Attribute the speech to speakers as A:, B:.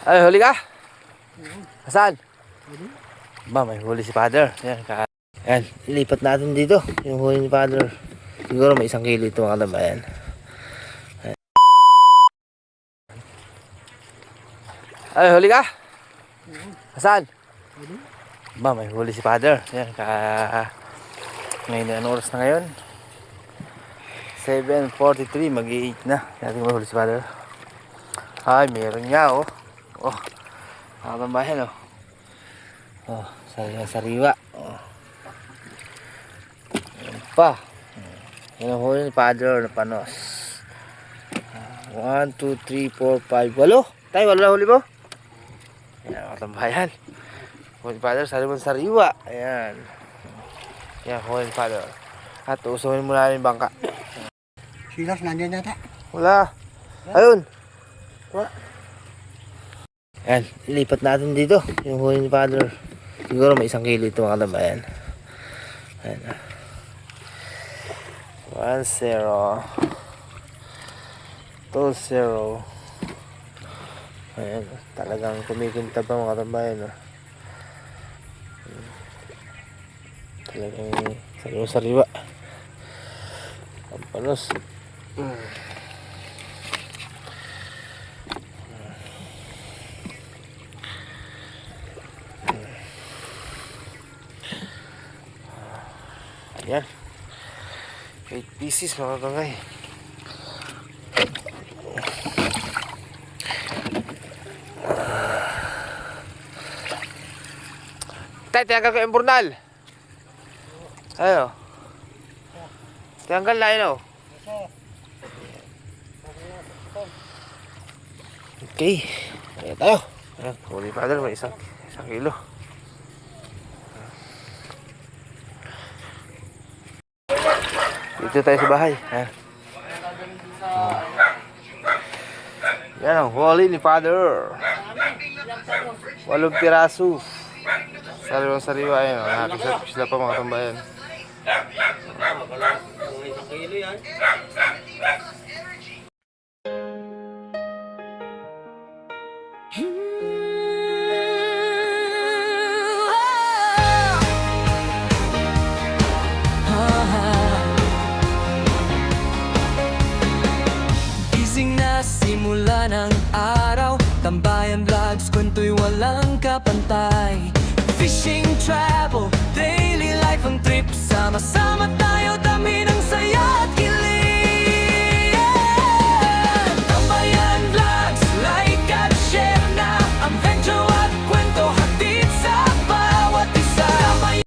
A: Ay, huli ka? Saan? Ba, may huli si Father. Yan, ilipat natin dito yung huli ni Father. Siguro may 1 kilo ito mga katambayan. Ay, huli ka? Saan? Ba, may huli si Father. Yan, ngayon, anong oras na ngayon? 7:43, mag-8 na. Natin mahuli si Father. Ay, meron nga, oh. Oh, mga katambayan, oh. Oh, sariwa. Oh. Yan pa. Yan ang huli ni Father na panos. 1, 2, 3, 4, 5, 8. Tayo, wala na huli mo? Yan, mga katambayan. Huli ni Father, sariwa. Ayan. Yan, huli ni Father. At usuhin muna namin yung bangka.
B: Silas, nandiyan yata.
A: Wala. Ayun.
B: Wala.
A: Yan, ilipat natin dito yung huli ni Father. Siguro may 1 kilo ito mga katambayan. Ayan. 1-0. 2-0. Ayan, talagang kumikinta pa mga katambayan. Talagang sariwa-sariwa. Ang panos. Ayan. 8 pieces mga kagay. Tay, tiyanggal ko yung burnal. Ayo. Tiyanggal na yun, oh. Okay. Ayan tayo. Ayan, huli Father, may 1 kilo. Dito tayo sa bahay. Ayan. Yan ang huli ni Father. 8 piraso. Sariwa-sariwa. Ayan, nakakisap sila pa mga tambayan.
C: Gising na simula ng araw, Tambayan Vlogs, kwento'y walang kapantay. Fishing, travel, daily life ang trip. Sama-sama tayo, dami ng saya at kilig.